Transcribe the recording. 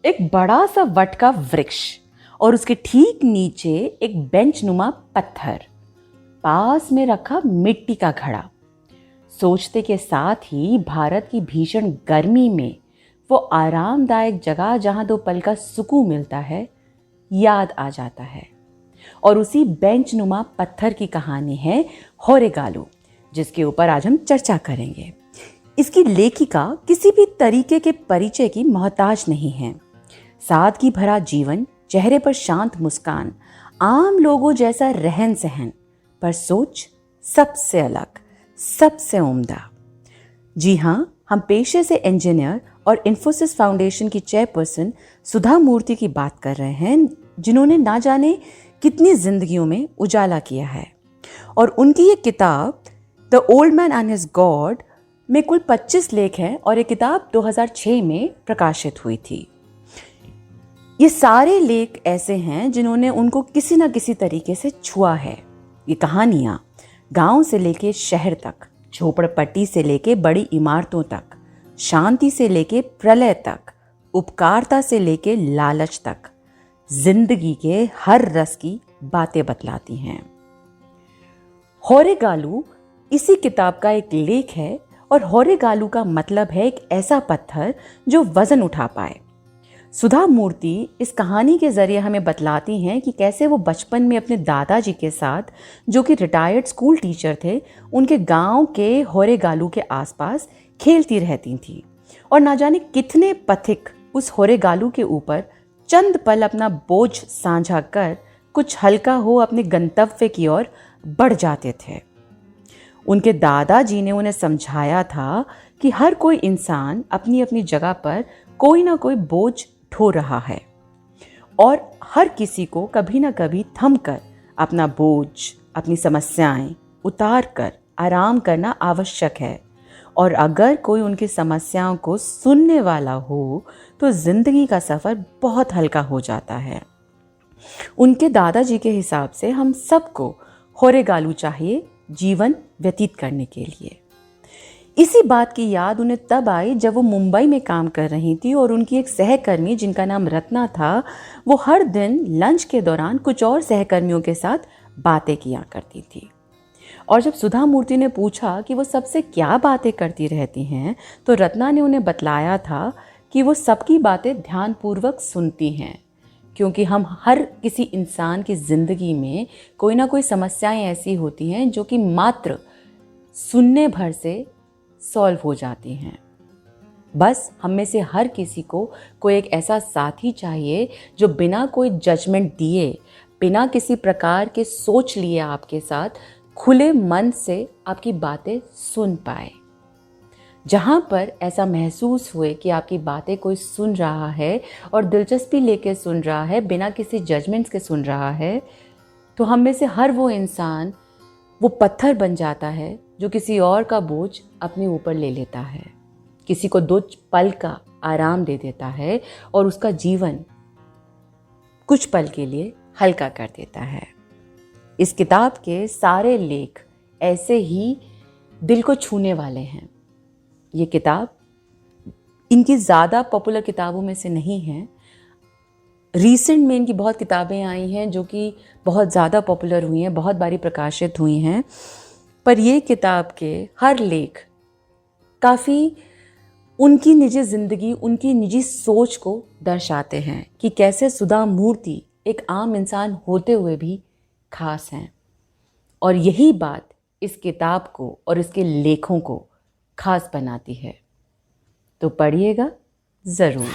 एक बड़ा सा वट का वृक्ष और उसके ठीक नीचे एक बेंच नुमा पत्थर, पास में रखा मिट्टी का घड़ा। सोचते के साथ ही भारत की भीषण गर्मी में वो आरामदायक जगह जहां 2 पल का सुकून मिलता है याद आ जाता है। और उसी बेंच नुमा पत्थर की कहानी है होरेगालू, जिसके ऊपर आज हम चर्चा करेंगे। इसकी लेखिका किसी भी तरीके के परिचय की मोहताज नहीं है। सादगी भरा जीवन, चेहरे पर शांत मुस्कान, आम लोगों जैसा रहन सहन, पर सोच सबसे अलग, सबसे उम्दा। जी हाँ, हम पेशे से इंजीनियर और इन्फोसिस फाउंडेशन की चेयरपर्सन सुधा मूर्ति की बात कर रहे हैं, जिन्होंने ना जाने कितनी जिंदगियों में उजाला किया है। और उनकी ये किताब the old man and his God में कुल 25 लेख हैं और ये किताब 2006 में प्रकाशित हुई थी। ये सारे लेख ऐसे हैं जिन्होंने उनको किसी न किसी तरीके से छुआ है। ये कहानियाँ गांव से लेके शहर तक, झोपड़पट्टी से लेके बड़ी इमारतों तक, शांति से लेके प्रलय तक, उपकारता से लेके लालच तक, जिंदगी के हर रस की बातें बतलाती हैं। होरेगालू इसी किताब का एक लेख है और होरेगालू का मतलब है एक ऐसा पत्थर जो वजन उठा पाए। सुधा मूर्ति इस कहानी के जरिए हमें बतलाती हैं कि कैसे वो बचपन में अपने दादाजी के साथ, जो कि रिटायर्ड स्कूल टीचर थे, उनके गांव के होरेगालू के आसपास खेलती रहती थी और ना जाने कितने पथिक उस होरेगालू के ऊपर चंद पल अपना बोझ साझा कर कुछ हल्का हो अपने गंतव्य की ओर बढ़ जाते थे। उनके दादाजी ने उन्हें समझाया था कि हर कोई इंसान अपनी अपनी जगह पर कोई ना कोई बोझ ढो रहा है और हर किसी को कभी ना कभी थमकर अपना बोझ, अपनी समस्याएं उतार कर आराम करना आवश्यक है। और अगर कोई उनकी समस्याओं को सुनने वाला हो तो जिंदगी का सफर बहुत हल्का हो जाता है। उनके दादाजी के हिसाब से हम सबको होरेगालू चाहिए जीवन व्यतीत करने के लिए। इसी बात की याद उन्हें तब आई जब वो मुंबई में काम कर रही थी और उनकी एक सहकर्मी जिनका नाम रत्ना था, वो हर दिन लंच के दौरान कुछ और सहकर्मियों के साथ बातें किया करती थी। और जब सुधा मूर्ति ने पूछा कि वो सबसे क्या बातें करती रहती हैं, तो रत्ना ने उन्हें बतलाया था कि वो सबकी बातें ध्यानपूर्वक सुनती हैं, क्योंकि हम हर किसी इंसान की ज़िंदगी में कोई ना कोई समस्याएं ऐसी होती हैं जो कि मात्र सुनने भर से सॉल्व हो जाती हैं। बस हम में से हर किसी को कोई एक ऐसा साथी चाहिए जो बिना कोई जजमेंट दिए, बिना किसी प्रकार के सोच लिए आपके साथ खुले मन से आपकी बातें सुन पाए। जहाँ पर ऐसा महसूस हुए कि आपकी बातें कोई सुन रहा है और दिलचस्पी लेके सुन रहा है, बिना किसी जजमेंट्स के सुन रहा है, तो हम में से हर वो इंसान वो पत्थर बन जाता है जो किसी और का बोझ अपने ऊपर ले लेता है, किसी को 2 पल का आराम दे देता है और उसका जीवन कुछ पल के लिए हल्का कर देता है। इस किताब के सारे लेख ऐसे ही दिल को छूने वाले हैं। ये किताब इनकी ज़्यादा पॉपुलर किताबों में से नहीं है। रीसेंट में इनकी बहुत किताबें आई हैं जो कि बहुत ज़्यादा पॉपुलर हुई हैं, बहुत बारी प्रकाशित हुई हैं, पर ये किताब के हर लेख काफ़ी उनकी निजी ज़िंदगी, उनकी निजी सोच को दर्शाते हैं कि कैसे सुधा मूर्ति एक आम इंसान होते हुए भी खास हैं। और यही बात इस किताब को और इसके लेखों को खास बनाती है। तो पढ़िएगा ज़रूर।